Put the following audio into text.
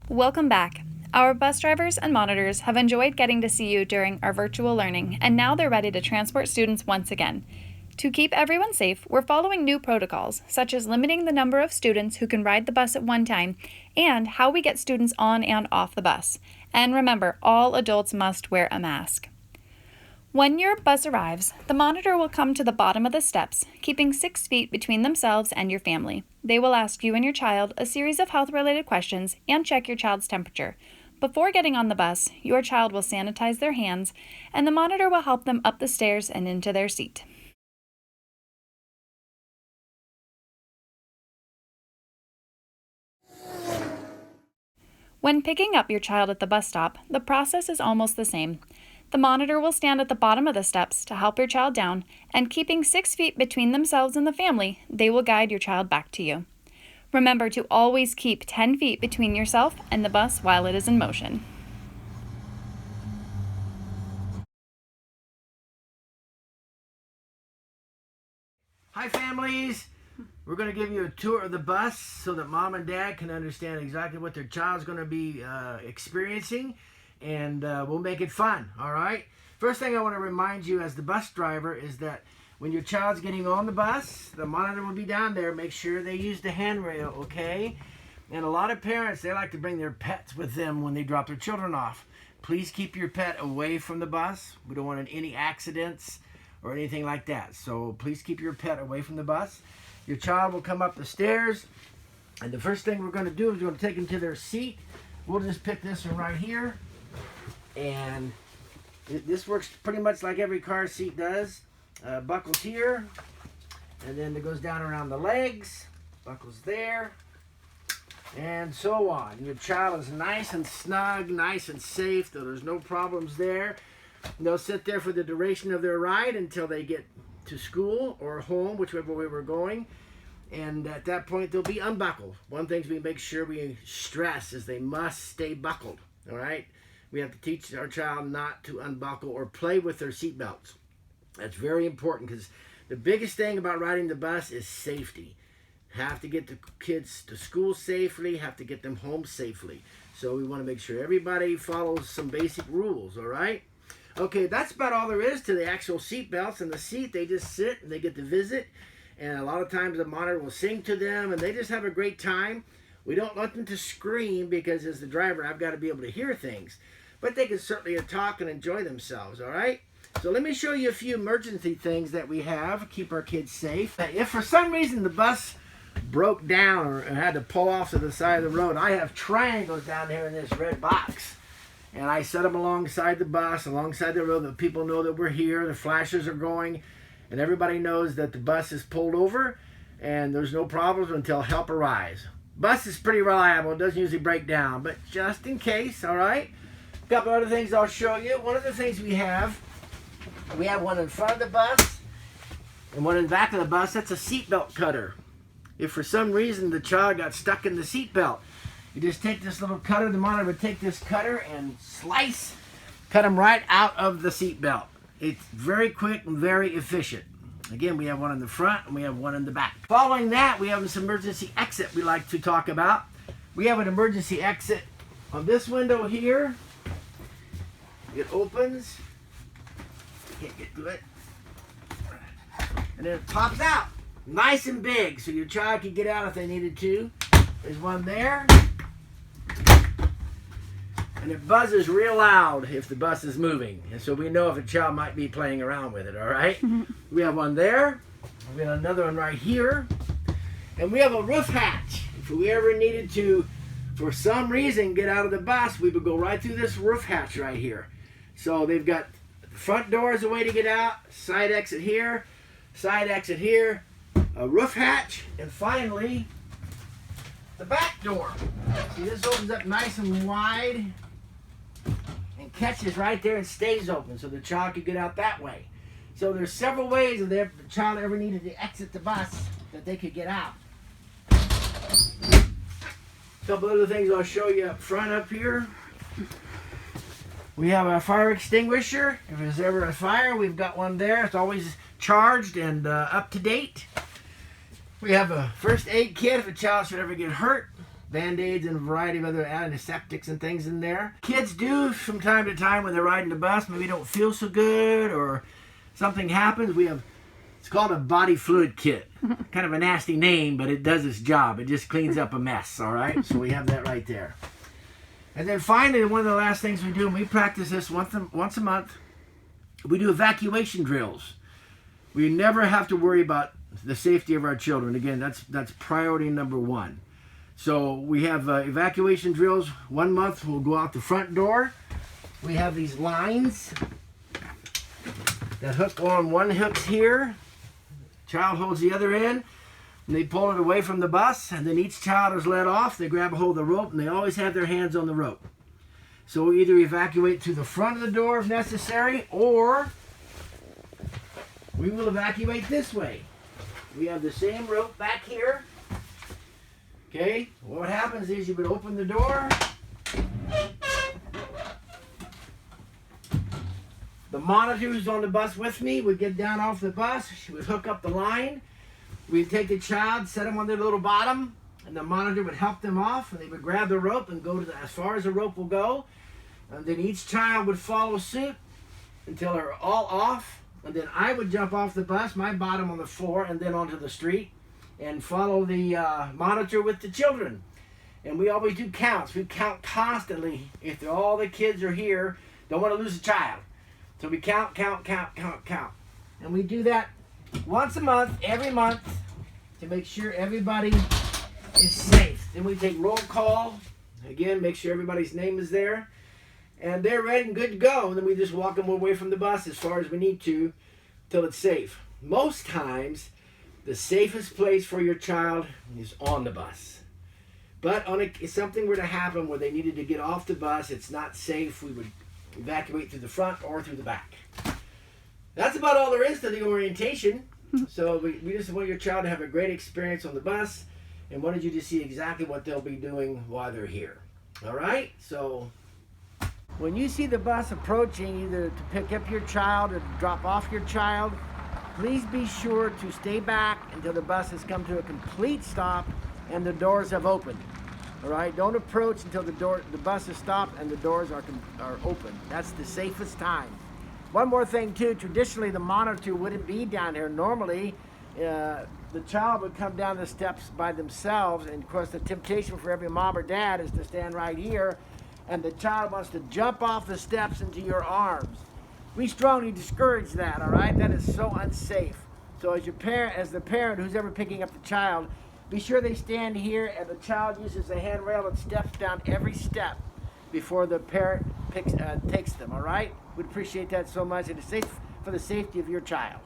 Welcome back. Our bus drivers and monitors have enjoyed getting to see you during our virtual learning, and now they're ready to transport students once again. To keep everyone safe, we're following new protocols, such as limiting the number of students who can ride the bus at one time, and how we get students on and off the bus. And remember, all adults must wear a mask. When your bus arrives, the monitor will come to the bottom of the steps, keeping 6 feet between themselves and your family. They will ask you and your child a series of health-related questions and check your child's temperature. Before getting on the bus, your child will sanitize their hands, and the monitor will help them up the stairs and into their seat. When picking up your child at the bus stop, the process is almost the same. The monitor will stand at the bottom of the steps to help your child down, and keeping 6 feet between themselves and the family, they will guide your child back to you. Remember to always keep 10 feet between yourself and the bus while it is in motion. Hi families! We're going to give you a tour of the bus so that mom and dad can understand exactly what their child's going to be experiencing, and we'll make it fun, all right? First thing I want to remind you as the bus driver is that when your child's getting on the bus, the monitor will be down there. Make sure they use the handrail, okay? And a lot of parents, they like to bring their pets with them when they drop their children off. Please keep your pet away from the bus. We don't want any accidents or anything like that. So please keep your pet away from the bus. Your child will come up the stairs, and the first thing we're going to do is we're going to take them to their seat. We'll just pick this one right here, and this works pretty much like every car seat does. Buckles here, and then it goes down around the legs, buckles there, and so on. Your child is nice and snug, nice and safe, so there's no problems there. They'll sit there for the duration of their ride until they get to school or home, whichever way we're going, and at that point they'll be unbuckled. One thing we make sure we stress is they must stay buckled, all right? We have to teach our child not to unbuckle or play with their seat belts. That's very important, because the biggest thing about riding the bus is safety. Have to get the kids to school safely, have to get them home safely. So we want to make sure everybody follows some basic rules, all right? Okay, that's about all there is to the actual seat belts. And the seat, they just sit and they get to visit. And a lot of times the monitor will sing to them, and they just have a great time. We don't want them to scream, because as the driver, I've got to be able to hear things. But they can certainly talk and enjoy themselves, all right? So let me show you a few emergency things that we have, keep our kids safe. If for some reason the bus broke down or had to pull off to the side of the road, I have triangles down here in this red box. And I set them alongside the bus, alongside the road, that people know that we're here, the flashes are going, and everybody knows that the bus is pulled over, and there's no problems until help arrives. Bus is pretty reliable, it doesn't usually break down, but just in case, all right? A couple other things I'll show you. One of the things we have one in front of the bus and one in the back of the bus. That's a seatbelt cutter. If for some reason the child got stuck in the seatbelt, you just take this little cutter, the monitor would take this cutter and cut them right out of the seatbelt. It's very quick and very efficient. Again, we have one in the front and we have one in the back. Following that, we have this emergency exit we like to talk about. We have an emergency exit on this window here. It opens. Can't get to it. And then it pops out. Nice and big, so your child can get out if they needed to. There's one there. And it buzzes real loud if the bus is moving. And so we know if a child might be playing around with it, all right? We have one there. We have another one right here. And we have a roof hatch. If we ever needed to, for some reason, get out of the bus, we would go right through this roof hatch right here. So they've got the front door is a way to get out, side exit here, a roof hatch, and finally, the back door. See, this opens up nice and wide and catches right there and stays open, so the child could get out that way. So there's several ways if the child ever needed to exit the bus that they could get out. A couple other things I'll show you up front up here. We have a fire extinguisher. If there's ever a fire, we've got one there. It's always charged and up to date. We have a first aid kit if a child should ever get hurt. Band-Aids and a variety of other antiseptics and things in there. Kids do from time to time when they're riding the bus, maybe don't feel so good or something happens. It's called a body fluid kit. Kind of a nasty name, but it does its job. It just cleans up a mess, all right? So we have that right there. And then finally, one of the last things we do, and we practice this once a month, we do evacuation drills. We never have to worry about the safety of our children. Again, that's priority number one. So we have evacuation drills. 1 month we'll go out the front door. We have these lines that hook on. One hook's here. Child holds the other end. And they pull it away from the bus. And then each child is let off. They grab a hold of the rope. And they always have their hands on the rope. So we either evacuate to the front of the door if necessary. Or we will evacuate this way. We have the same rope back here. Okay, what happens is you would open the door. The monitor who's on the bus with me would get down off the bus. She would hook up the line. We'd take the child, set them on their little bottom, and the monitor would help them off, and they would grab the rope and go to as far as the rope will go. And then each child would follow suit until they're all off. And then I would jump off the bus, my bottom on the floor, and then onto the street, and follow the monitor with the children. And we always do counts. We count constantly. If all the kids are here, don't want to lose a child. So we count. And we do that once a month, every month, to make sure everybody is safe. Then we take roll call. Again, make sure everybody's name is there. And they're ready and good to go. And then we just walk them away from the bus as far as we need to till it's safe. Most times, the safest place for your child is on the bus. But if something were to happen where they needed to get off the bus, it's not safe, we would evacuate through the front or through the back. That's about all there is to the orientation. So we just want your child to have a great experience on the bus and wanted you to see exactly what they'll be doing while they're here. All right? So when you see the bus approaching, either to pick up your child or to drop off your child, please be sure to stay back until the bus has come to a complete stop and the doors have opened. All right, don't approach until the bus is stopped and the doors are open. That's the safest time. One more thing too, traditionally the monitor wouldn't be down here. Normally, the child would come down the steps by themselves, and of course the temptation for every mom or dad is to stand right here, and the child wants to jump off the steps into your arms. We strongly discourage that, all right? That is so unsafe. So as the parent who's ever picking up the child, be sure they stand here and the child uses the handrail and steps down every step before the parent takes them, all right? We'd appreciate that so much, and it's safe for the safety of your child.